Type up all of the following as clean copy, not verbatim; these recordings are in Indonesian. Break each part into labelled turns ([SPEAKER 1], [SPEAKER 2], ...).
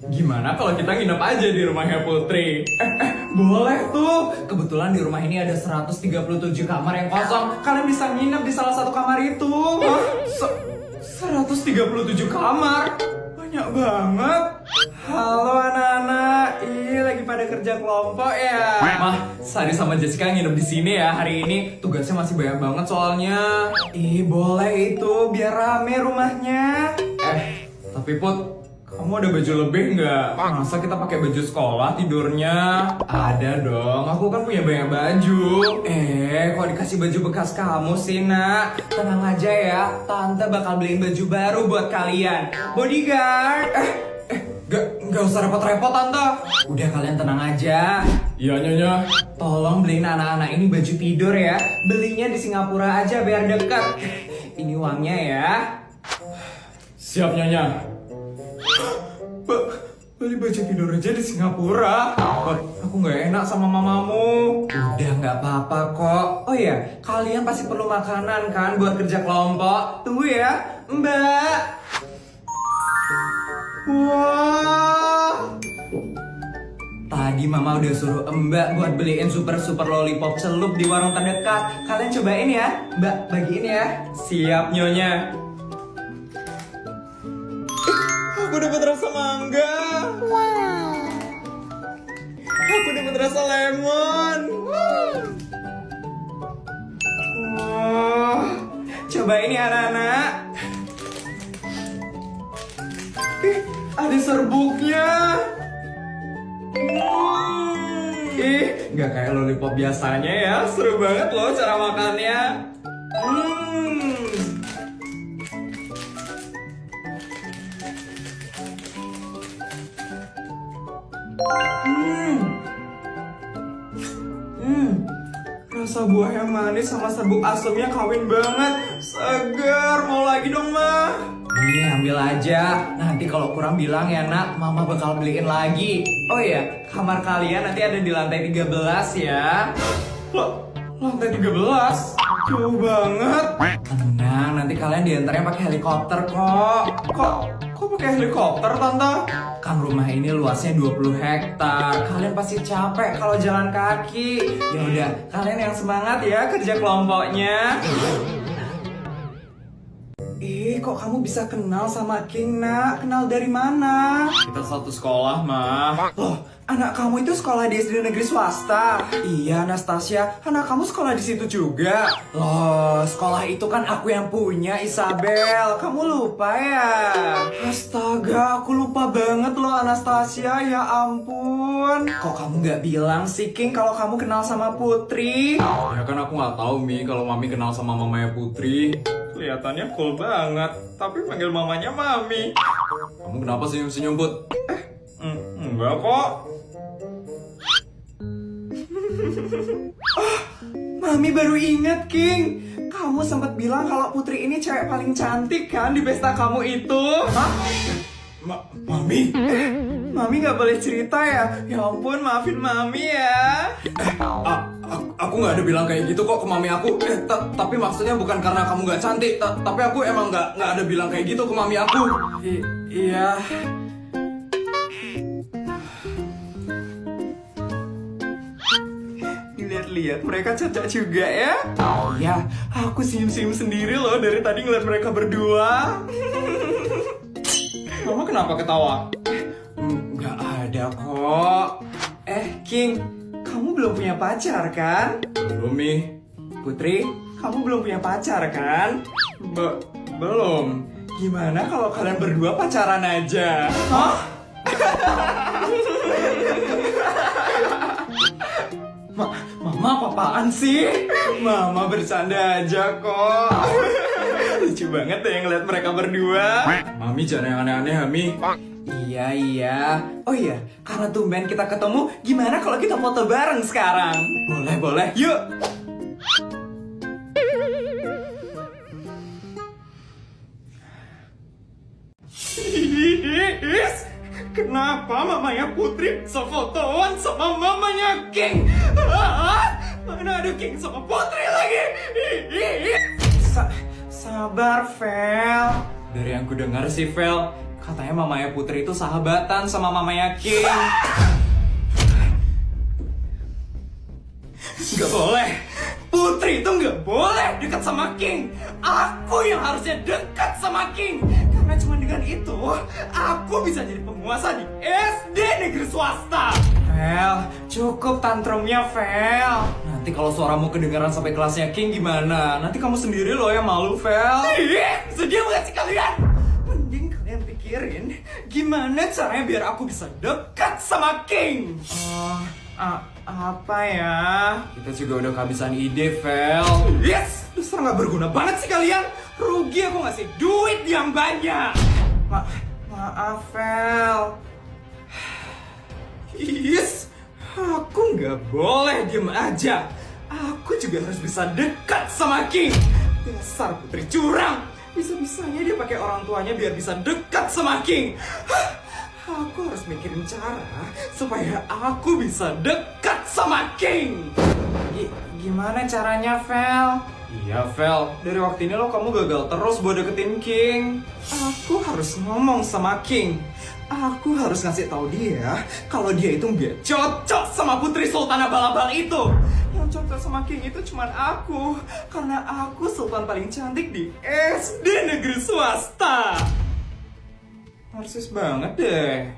[SPEAKER 1] Gimana kalau kita nginep aja di rumahnya Putri? Boleh tuh. Kebetulan di rumah ini ada 137 kamar yang kosong. Kalian bisa nginep di salah satu kamar itu. 137 kamar? Banyak banget. Halo anak-anak. Lagi pada kerja kelompok ya? Mah, Sari sama Jessica nginep di sini ya hari ini. Tugasnya masih banyak banget soalnya. Boleh itu, biar rame rumahnya. Tapi Put, kamu ada baju lebih nggak? Masa kita pakai baju sekolah tidurnya? Ada dong, aku kan punya banyak baju. Kok dikasih baju bekas kamu sih, Nak? Tenang aja ya, Tante bakal beliin baju baru buat kalian. Bodyguard! Gak usah repot-repot, Tante. Udah, kalian tenang aja. Iya, Nyonya. Tolong beliin anak-anak ini baju tidur ya. Belinya di Singapura aja biar dekat. Ini uangnya ya. Siap, Nyonya. Beli baju tidur aja di Singapura. Aku nggak enak sama mamamu. Udah nggak apa-apa kok. Oh ya, kalian pasti perlu makanan kan buat kerja kelompok. Tunggu ya, Mbak. Wah. Tadi mama udah suruh Mbak buat beliin super lollipop celup di warung terdekat. Kalian cobain ya, Mbak, bagiin ya. Siap, Nyonya. Aku dapat rasa mangga. Wow. Aku dapat rasa lemon. Wow. Coba ini anak-anak. Ada serbuknya. Nggak kayak lollipop biasanya ya. Seru banget loh cara makannya. Rasa buah yang manis sama serbuk asemnya kawin banget. Segar, mau lagi dong, Ma. Nih, ambil aja. Nanti kalau kurang bilang ya, Nak, Mama bakal beliin lagi. Oh iya, kamar kalian nanti ada di lantai 13 ya. Loh, lantai 13? Jauh banget. Tenang, nanti kalian diantarnya pakai helikopter kok. Kok pakai helikopter, Tante? Kan rumah ini luasnya 20 hektar. Kalian pasti capek kalau jalan kaki. Ya udah, kalian yang semangat ya kerja kelompoknya. Kok kamu bisa kenal sama King, Nak? Kenal dari mana? Kita satu sekolah, Ma. Loh, anak kamu itu sekolah di SD negeri swasta? Iya, Anastasia. Anak kamu sekolah di situ juga? Loh, sekolah itu kan aku yang punya, Isabel. Kamu lupa ya? Astaga, aku lupa banget loh, Anastasia. Ya ampun. Kok kamu nggak bilang sih, King, kalau kamu kenal sama Putri? Ya kan aku nggak tahu, Mi, kalau Mami kenal sama mamanya Putri. Kelihatannya cool banget, tapi panggil mamanya Mami. Kamu kenapa senyum-senyum, Put? Enggak kok. Mami baru inget, King. Kamu sempat bilang kalau Putri ini cewek paling cantik kan di pesta kamu itu. Hah? Mami? Mami gak boleh cerita ya? Ya ampun, maafin Mami ya. Aku nggak ada bilang kayak gitu kok ke Mami aku. Tapi maksudnya bukan karena kamu nggak cantik. Tapi aku emang nggak ada bilang kayak gitu ke Mami aku. Iya. Lihat-lihat mereka cocok juga ya. Iya, aku senyum-senyum sendiri loh dari tadi ngeliat mereka berdua. Mama kenapa ketawa? Nggak ada kok. King, kamu belum punya pacar kan? Belum, Mi. Putri, kamu belum punya pacar kan? Belum. Gimana kalau kalian berdua pacaran aja? Hah? Mama apaan sih? Mama bercanda aja kok. Lucu banget deh ngeliat mereka berdua. Mami jangan yang aneh-aneh, Mami. Iya. Oh iya, karena tumben kita ketemu, gimana kalau kita foto bareng sekarang? Boleh. Yuk. Kenapa mamanya Putri sefotoan sama mamanya King? Mana ada King sama Putri lagi? Sabar, Vel. Dari yang ku dengar sih, Vel, Katanya mamanya Putri itu sahabatan sama mamanya King. Gak boleh. Putri itu gak boleh dekat sama King. Aku yang harusnya dekat sama King. Karena cuma dengan itu, aku bisa jadi penguasa di SD negeri swasta. Fel, cukup tantrumnya, Fel. Nanti kalau suaramu kedengaran sampai kelasnya King gimana? Nanti kamu sendiri loh yang malu, Fel. Ih, sedih banget sih kalian. Mending kalian pikirin gimana caranya biar aku bisa dekat sama King. Apa ya? Kita juga udah kehabisan ide, Fel. Yes! Dasar gak berguna banget sih kalian. Rugi aku ngasih duit yang banyak. Maaf, Fel. Yes! Aku gak boleh diem aja. Aku juga harus bisa dekat sama King. Dasar Putri curang. Bisa-bisanya dia pakai orang tuanya biar bisa dekat sama King. Aku harus mikirin cara supaya aku bisa dekat sama King. Gimana caranya, Fel? Iya, Fel. Dari waktu ini kamu gagal terus buat deketin King. Aku harus ngomong sama King. Aku harus ngasih tahu dia kalau dia itu gak cocok sama Putri Sultan Abal-Abal itu. Yang cocok sama King itu cuman aku. Karena aku sultan paling cantik di SD negeri swasta. Narsis banget deh.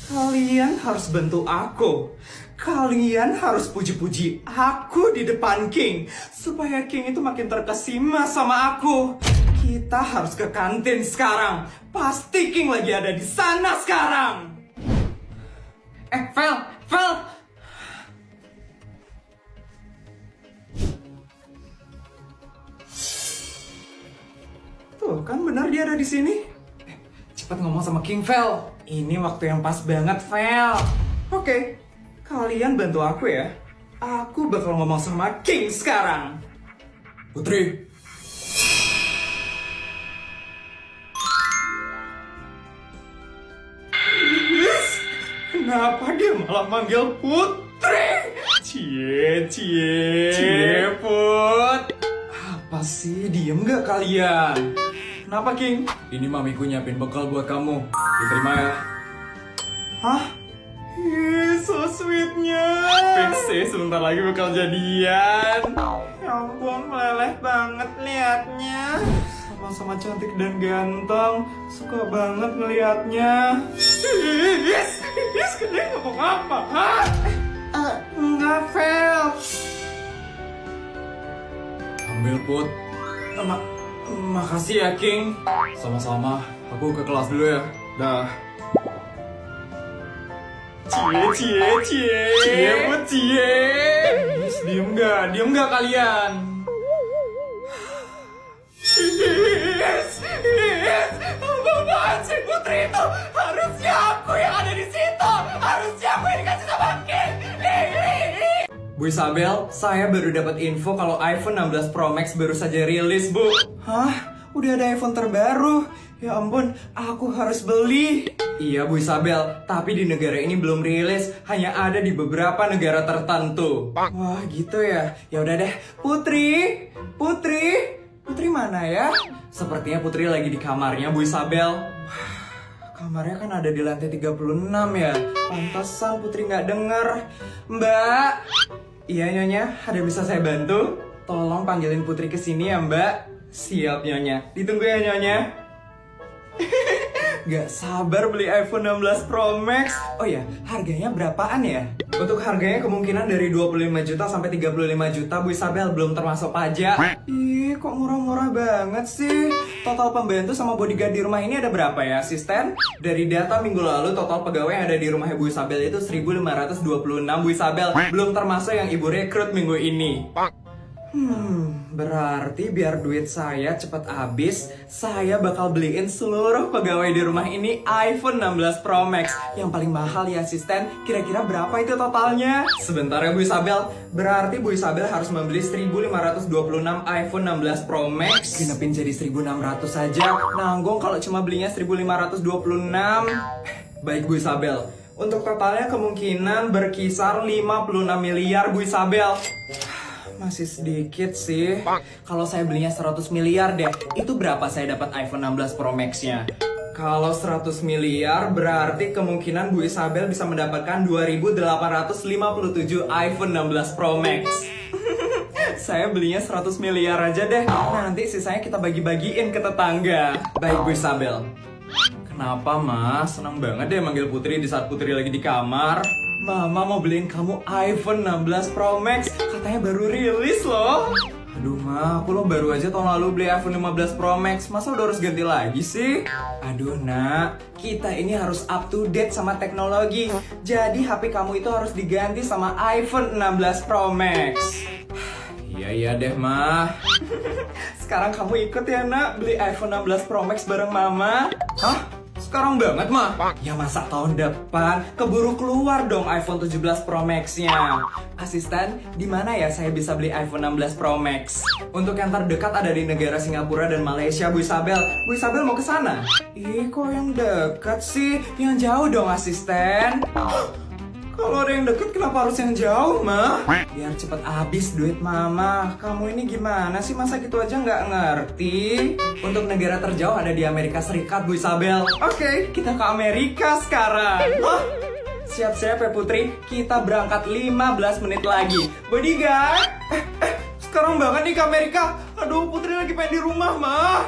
[SPEAKER 1] Kalian harus bantu aku. Kalian harus puji-puji aku di depan King. Supaya King itu makin terkesima sama aku. Kita harus ke kantin sekarang. Pasti King lagi ada di sana sekarang. Fel. Tuh, kan benar dia ada di sini. Cepat ngomong sama King, Fel. Ini waktu yang pas banget, Fel. Oke, kalian bantu aku ya. Aku bakal ngomong sama King sekarang. Putri. Yes. Kenapa dia malah manggil Putri? Cie, Put. Apa sih, diem gak kalian? Kenapa, King? Ini mamiku nyiapin bekal buat kamu. Diterima ya. Hah? So sweetnya. Fix sih, sebentar lagi bakal jadian. Ya ampun, meleleh banget liatnya. Sama-sama cantik dan ganteng. Suka banget ngeliatnya. Yes, kalian ngomong apa, hah? Enggak, Fel. Ambil, Put. Makasih ya, King. Sama-sama. Aku ke kelas dulu ya. Dah. Cie, Put, cie. Diem gak kalian? Yes. Apaan sih Putri itu? Harusnya aku yang ada di situ. Harusnya aku yang dikasih sama King. Bu Isabel, saya baru dapat info kalau iPhone 16 Pro Max baru saja rilis, Bu. Hah? Udah ada iPhone terbaru? Ya ampun, aku harus beli. Iya, Bu Isabel, tapi di negara ini belum rilis, hanya ada di beberapa negara tertentu. Wah, gitu ya. Ya udah deh. Putri mana ya? Sepertinya Putri lagi di kamarnya, Bu Isabel. Kamarnya kan ada di lantai 36 ya. Pantesan Putri nggak denger. Mbak. Iya, Nyonya, ada bisa saya bantu? Tolong panggilin Putri ke sini ya, Mbak. Siap, Nyonya. Ditunggu ya, Nyonya. Gak sabar beli iPhone 16 Pro Max. Oh ya, harganya berapaan ya? Untuk harganya kemungkinan dari 25 juta sampai 35 juta, Bu Isabel, belum termasuk pajak. Ih, kok murah-murah banget sih? Total pembantu sama bodyguard di rumah ini ada berapa ya, asisten? Dari data minggu lalu, total pegawai yang ada di rumah Bu Isabel itu 1526, Bu Isabel. Belum termasuk yang ibu rekrut minggu ini. Berarti biar duit saya cepat habis, saya bakal beliin seluruh pegawai di rumah ini iPhone 16 Pro Max. Yang paling mahal ya, asisten. Kira-kira berapa itu totalnya? Sebentar ya, Bu Isabel. Berarti Bu Isabel harus membeli 1526 iPhone 16 Pro Max. Genepin jadi 1600 saja. Nanggung kalau cuma belinya 1526. Baik, Bu Isabel. Untuk totalnya kemungkinan berkisar 56 miliar, Bu Isabel. Masih sedikit sih. Kalau saya belinya 100 miliar deh. Itu berapa saya dapat iPhone 16 Pro Max-nya? Kalau 100 miliar berarti kemungkinan Bu Isabel bisa mendapatkan 2.857 iPhone 16 Pro Max. Saya belinya 100 miliar aja deh. Nanti sisanya kita bagi-bagiin ke tetangga. Baik Bu Isabel. Kenapa Mas? Senang banget deh manggil Putri di saat Putri lagi di kamar. Mama mau beliin kamu iPhone 16 Pro Max. Katanya baru rilis loh. Aduh Ma, aku lo baru aja tahun lalu beli iPhone 15 Pro Max. Masa udah harus ganti lagi sih? Aduh Nak, kita ini harus up to date sama teknologi. Jadi HP kamu itu harus diganti sama iPhone 16 Pro Max. Iya deh Ma. Sekarang kamu ikut ya Nak beli iPhone 16 Pro Max bareng Mama. Hah? Sekarang banget Ma? Ya masa tahun depan? Keburu keluar dong iPhone 17 Pro Max-nya. Asisten, di mana ya saya bisa beli iPhone 16 Pro Max? Untuk yang terdekat ada di negara Singapura dan Malaysia Bu Isabel. Bu Isabel mau ke sana? Ih kok yang dekat sih? Yang jauh dong asisten. Kalau ada yang deket kenapa harus yang jauh, Ma? Biar cepet habis duit Mama. Kamu ini gimana sih, masa gitu aja nggak ngerti? Untuk negara terjauh ada di Amerika Serikat, Bu Isabel. Oke, kita ke Amerika sekarang. Siap-siap ya Putri, kita berangkat 15 menit lagi. Bodyguard, sekarang banget nih ke Amerika. Aduh, Putri lagi pengen di rumah, Ma.